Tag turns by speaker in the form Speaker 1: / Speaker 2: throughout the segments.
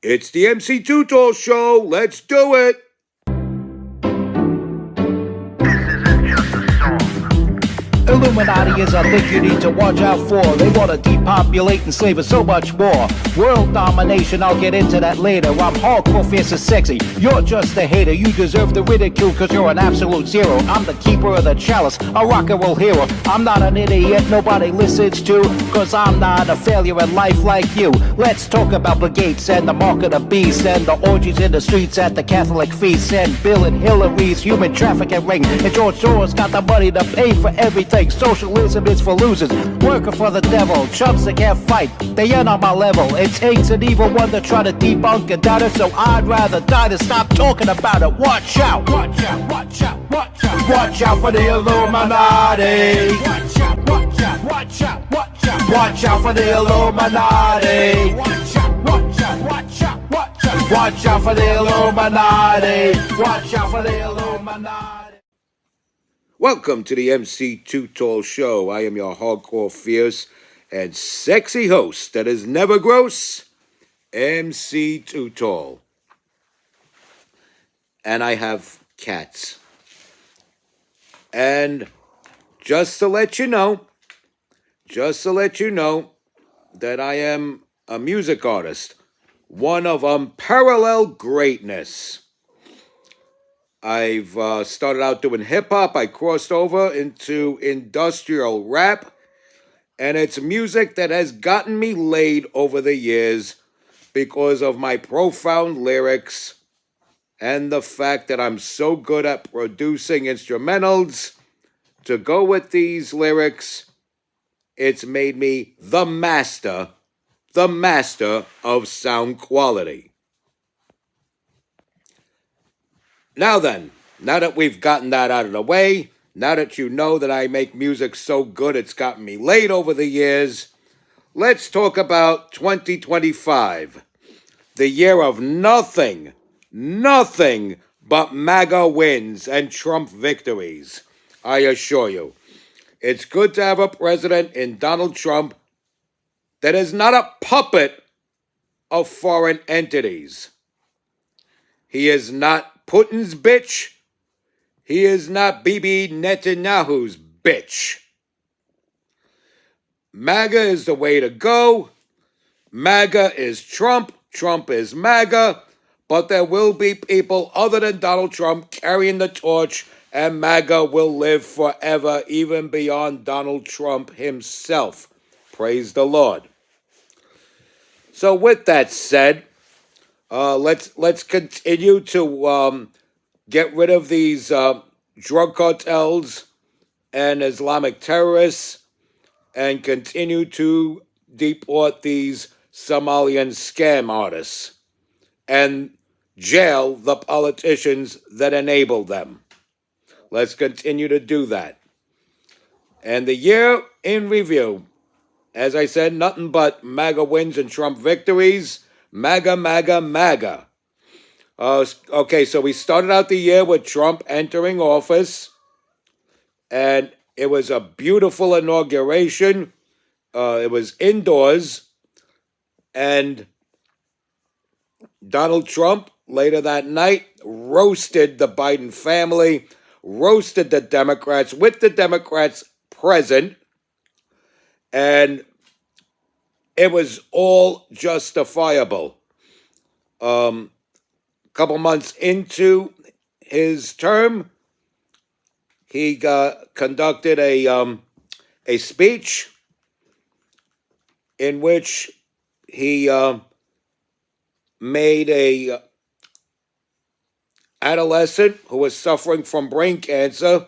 Speaker 1: It's the MC Tutol Show. Let's do it.
Speaker 2: Illuminati is a thing you need to watch out for. They want to depopulate and slave us so much more. World domination, I'll get into that later. I'm hardcore, fierce and sexy. You're just a hater. You deserve the ridicule because you're an absolute zero. I'm the keeper of the chalice, a rock and roll hero. I'm not an idiot nobody listens to, because I'm not a failure in life like you. Let's talk about Bill Gates and the mark of the beast and the orgies in the streets at the Catholic feasts and Bill and Hillary's human trafficking ring. And George Soros got the money to pay for everything. Socialism is for losers, working for the devil, chumps that can't fight, they ain't on my level. It takes an evil one to try to debunk and doubt it, so I'd rather die than stop talking about it. Watch out, watch out, watch out, watch out. Watch out for the Illuminati. Watch out, watch out, watch out, watch out. Watch out for the Illuminati. Watch out, watch out, watch out, watch out. Watch out for the Illuminati. Watch out for the Illuminati.
Speaker 1: Welcome to the MC Tutol Show. I am your hardcore, fierce, and sexy host that is never gross, MC Tutol. And I have cats. And just to let you know that I am a music artist, one of unparalleled greatness. I've started out doing hip-hop. I crossed over into industrial rap. And it's music that has gotten me laid over the years because of my profound lyrics and the fact that I'm so good at producing instrumentals to go with these lyrics. It's made me the master of sound quality. Now then, now that we've gotten that out of the way, now that you know that I make music so good it's gotten me laid over the years, let's talk about 2025, the year of nothing but MAGA wins and Trump victories. I assure you, it's good to have a president in Donald Trump that is not a puppet of foreign entities. He is not Putin's bitch. He is not Bibi Netanyahu's bitch. MAGA is the way to go. MAGA is Trump. Trump is MAGA. But there will be people other than Donald Trump carrying the torch, and MAGA will live forever, even beyond Donald Trump himself. Praise the Lord. So with that said, let's continue to get rid of these drug cartels and Islamic terrorists and continue to deport these Somalian scam artists and jail the politicians that enable them. Let's continue to do that. And the year in review, as I said, nothing but MAGA wins and Trump victories. MAGA, MAGA, MAGA. Okay, so we started out the year with Trump entering office, and it was a beautiful inauguration. It was indoors, and Donald Trump later that night roasted the Biden family, roasted the Democrats with the Democrats present, and it was all justifiable. Couple months into his term, he conducted a speech in which he made a adolescent who was suffering from brain cancer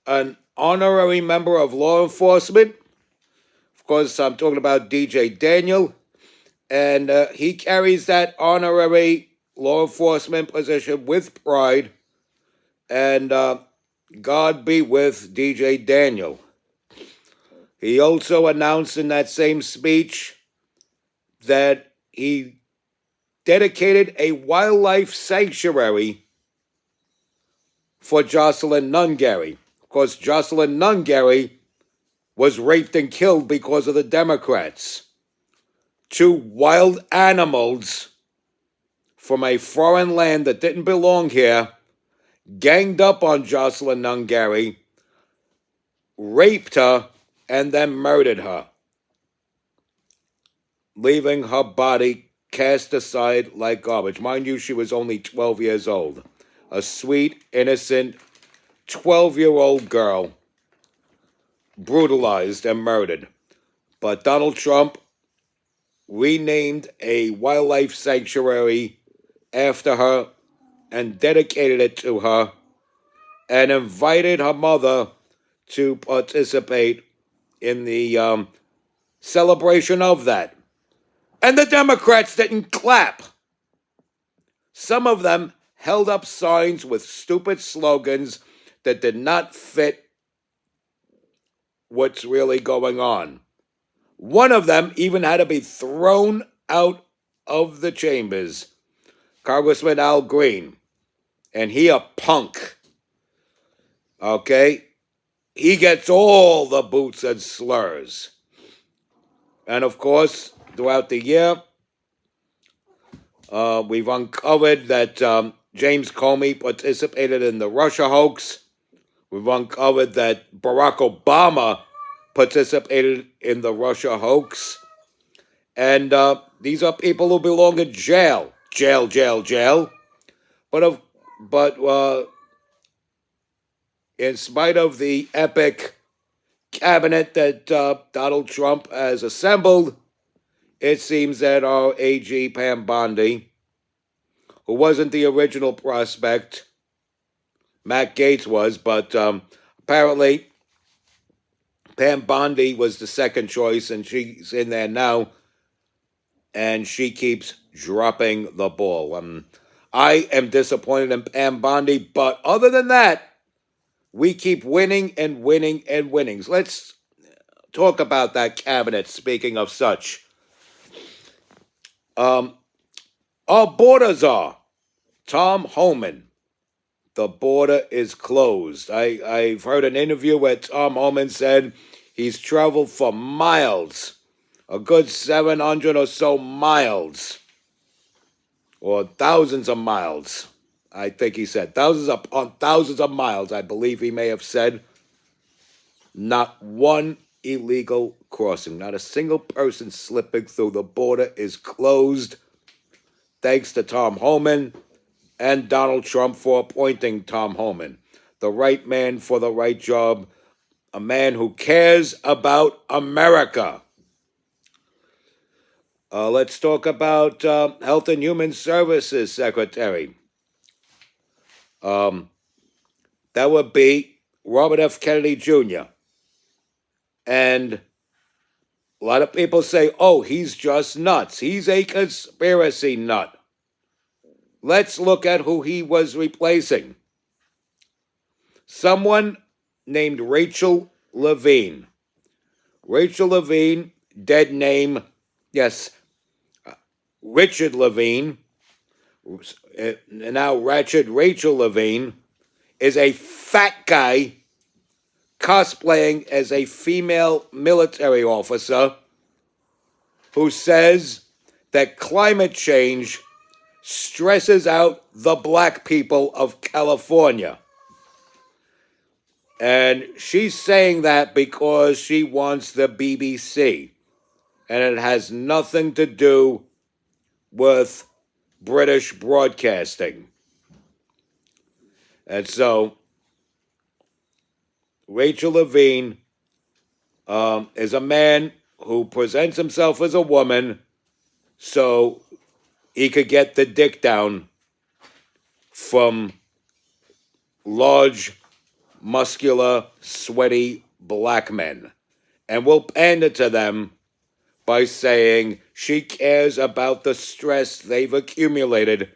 Speaker 1: an honorary member of law enforcement. Of course, I'm talking about DJ Daniel, and he carries that honorary law enforcement position with pride, and God be with DJ Daniel. He also announced in that same speech that he dedicated a wildlife sanctuary for Jocelyn Nungaray. Of course, Jocelyn Nungaray was raped and killed because of the Democrats. Two wild animals from a foreign land that didn't belong here, ganged up on Jocelyn Nungary, raped her, and then murdered her, leaving her body cast aside like garbage. Mind you, she was only 12 years old. A sweet, innocent 12-year-old girl brutalized and murdered. But Donald Trump renamed a wildlife sanctuary after her and dedicated it to her and invited her mother to participate in the celebration of that. And the Democrats didn't clap. Some of them held up signs with stupid slogans that did not fit what's really going on. One of them even had to be thrown out of the chambers. Congressman Al Green. And he a punk. Okay? He gets all the boots and slurs. And of course, throughout the year, we've uncovered that James Comey participated in the Russia hoax. We've uncovered that Barack Obama participated in the Russia hoax. And these are people who belong in jail. Jail. But in spite of the epic cabinet that Donald Trump has assembled, it seems that our AG Pam Bondi, who wasn't the original prospect, Matt Gaetz was, but apparently Pam Bondi was the second choice, and she's in there now, and she keeps dropping the ball. I am disappointed in Pam Bondi, but other than that, we keep winning and winning and winning. So let's talk about that cabinet, speaking of such. Our border czar, Tom Homan. The border is closed. I've heard an interview where Tom Homan said he's traveled for miles, a good 700 or so miles, or thousands of miles. I think he said thousands of miles, I believe he may have said. Not one illegal crossing, not a single person slipping through. The border is closed, thanks to Tom Homan and Donald Trump for appointing Tom Homan, the right man for the right job, a man who cares about America. Let's talk about Health and Human Services Secretary. That would be Robert F. Kennedy Jr. And a lot of people say, oh, he's just nuts. He's a conspiracy nut. Let's look at who he was replacing. Someone named Rachel Levine. Rachel Levine, dead name, yes, Richard Levine, now wretched Rachel Levine, is a fat guy cosplaying as a female military officer who says that climate change stresses out the black people of California. And she's saying that because she wants the BBC. And it has nothing to do with British broadcasting. And so, Rachel Levine is a man who presents himself as a woman so he could get the dick down from large, muscular, sweaty black men. And will pander to them by saying she cares about the stress they've accumulated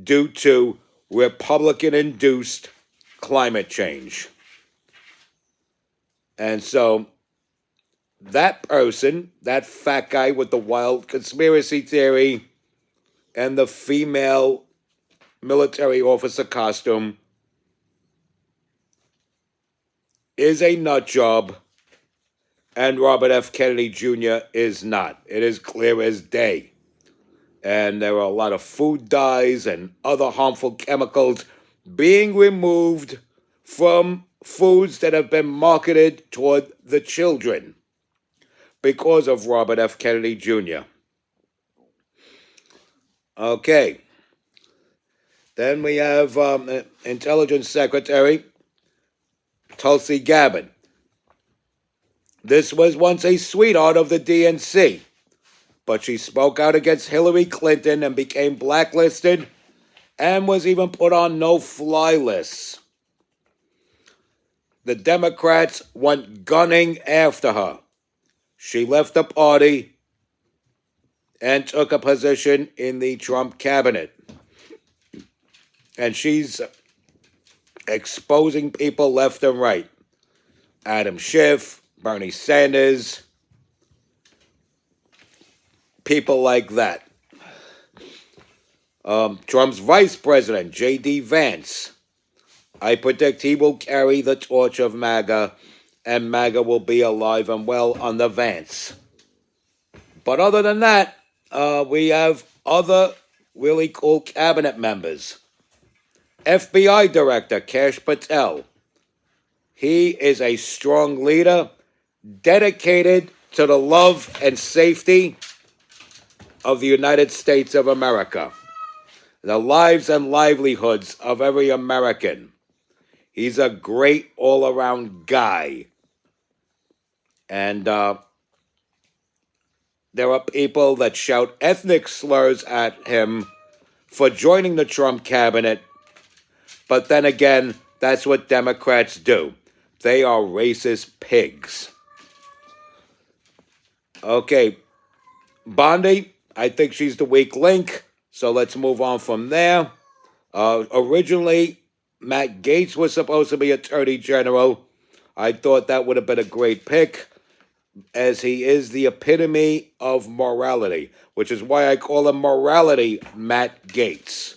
Speaker 1: due to Republican-induced climate change. And so that person, that fat guy with the wild conspiracy theory and the female military officer costume, is a nut job, and Robert F. Kennedy Jr. is not. It is clear as day. And there are a lot of food dyes and other harmful chemicals being removed from foods that have been marketed toward the children because of Robert F. Kennedy Jr. Okay. Then we have Intelligence Secretary Tulsi Gabbard. This was once a sweetheart of the DNC, but she spoke out against Hillary Clinton and became blacklisted and was even put on no-fly lists. The Democrats went gunning after her. She left the party and took a position in the Trump cabinet. And she's exposing people left and right. Adam Schiff, Bernie Sanders, people like that. Trump's vice president, J.D. Vance. I predict he will carry the torch of MAGA, and MAGA will be alive and well under Vance. But other than that, we have other really cool cabinet members. FBI Director Kash Patel. He is a strong leader, dedicated to the love and safety of the United States of America, the lives and livelihoods of every American. He's a great all-around guy. And there are people that shout ethnic slurs at him for joining the Trump cabinet. But then again, that's what Democrats do. They are racist pigs. Okay, Bondi, I think she's the weak link, so let's move on from there. Originally, Matt Gaetz was supposed to be Attorney General. I thought that would have been a great pick, as he is the epitome of morality, which is why I call him Morality Matt Gaetz.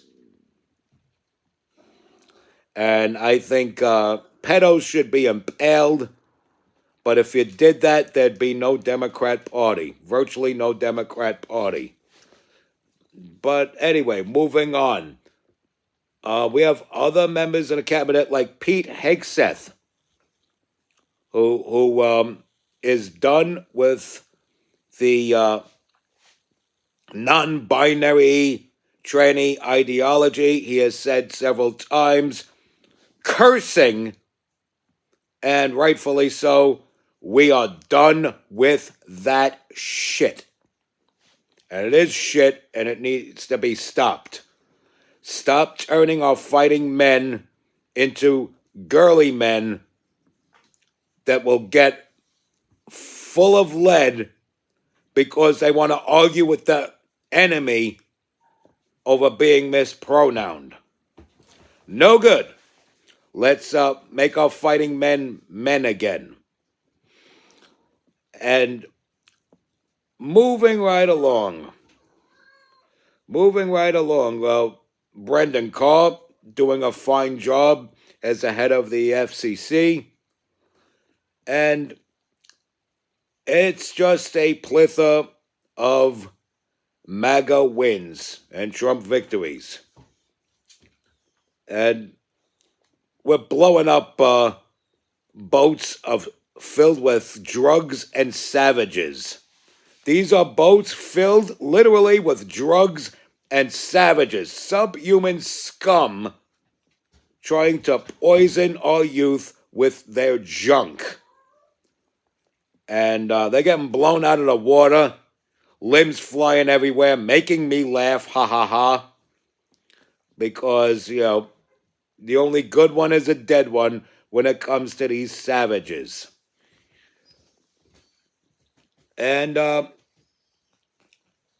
Speaker 1: And I think pedos should be impaled. But if you did that, there'd be no Democrat Party. Virtually no Democrat Party. But anyway, moving on. We have other members of the cabinet like Pete Hegseth, who is done with the non-binary tranny ideology. He has said several times, cursing, and rightfully so, we are done with that shit. And it is shit, and it needs to be stopped. Stop turning our fighting men into girly men that will get full of lead because they want to argue with the enemy over being mispronounced. No good. Let's make our fighting men men again. And moving right along, well, Brendan Carr doing a fine job as the head of the FCC. And it's just a plethora of MAGA wins and Trump victories. And we're blowing up boats filled with drugs and savages. These are boats filled literally with drugs and savages, subhuman scum trying to poison our youth with their junk. And they're getting blown out of the water, limbs flying everywhere, making me laugh, ha ha ha. Because, the only good one is a dead one when it comes to these savages. And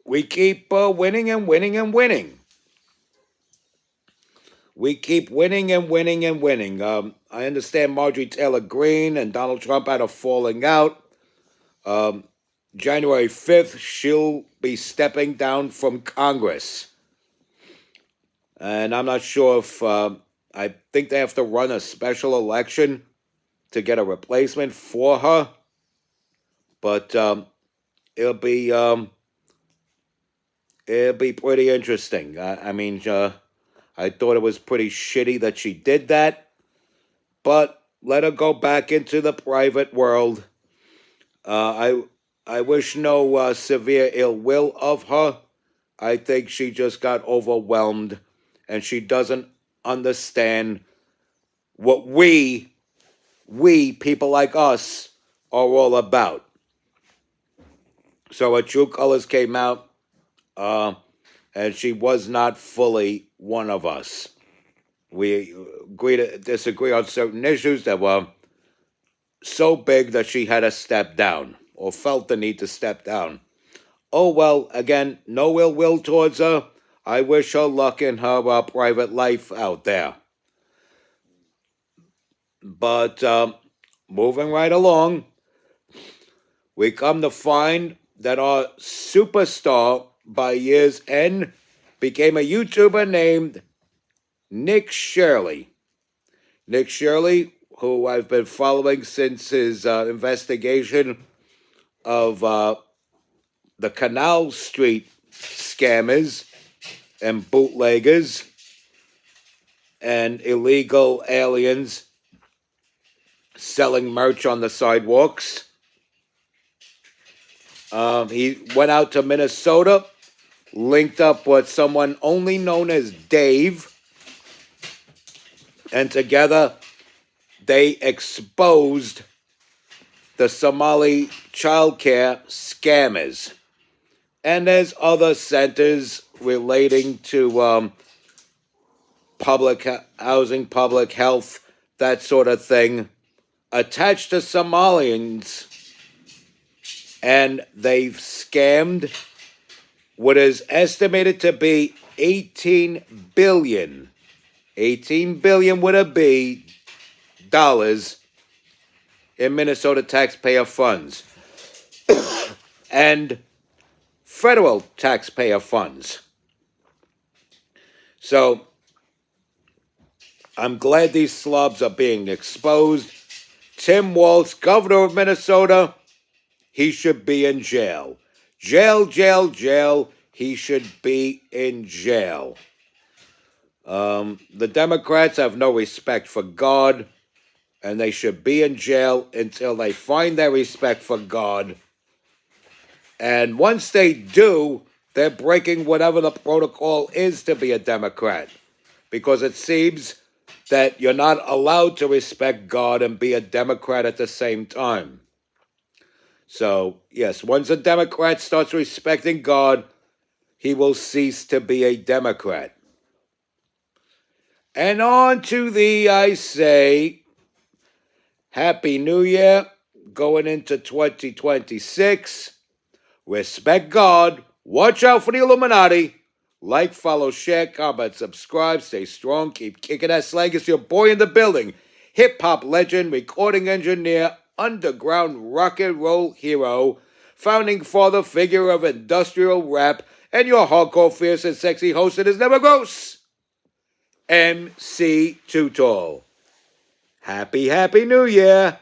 Speaker 1: we keep winning and winning and winning. We keep winning and winning and winning. I understand Marjorie Taylor Greene and Donald Trump had a falling out. January 5th, she'll be stepping down from Congress. And I'm not sure if, I think they have to run a special election to get a replacement for her. But it'll be It'll be pretty interesting. I thought it was pretty shitty that she did that, but let her go back into the private world. I wish no severe ill will of her. I think she just got overwhelmed, and she doesn't understand what we people like us are all about. So her true colors came out, and she was not fully one of us. We agree to disagree on certain issues that were so big that she had to step down or felt the need to step down. Oh well, again, no ill will towards her. I wish her luck in her private life out there. But moving right along, we come to find that our superstar by year's end became a YouTuber named Nick Shirley. Nick Shirley, who I've been following since his investigation of the Canal Street scammers and bootleggers and illegal aliens selling merch on the sidewalks. He went out to Minnesota, linked up with someone only known as Dave, and together they exposed the Somali childcare scammers. And there's other centers relating to public housing, public health, that sort of thing, attached to Somalians. And they've scammed what is estimated to be 18 billion with a B dollars in Minnesota taxpayer funds and federal taxpayer funds. So I'm glad these slobs are being exposed. Tim Walz, governor of Minnesota, he should be in jail. Jail, jail, jail. He should be in jail. The Democrats have no respect for God, and they should be in jail until they find their respect for God. And once they do, they're breaking whatever the protocol is to be a Democrat, because it seems that you're not allowed to respect God and be a Democrat at the same time. So, yes, once a Democrat starts respecting God, he will cease to be a Democrat. And on to the, I say, Happy New Year, going into 2026. Respect God. Watch out for the Illuminati. Like, follow, share, comment, subscribe. Stay strong. Keep kicking that slag. It's your boy in the building. Hip-hop legend, recording engineer, underground rock and roll hero, founding father figure of industrial rap, and your hardcore, fierce, and sexy host that is never gross, MC Too Tall. Happy New Year.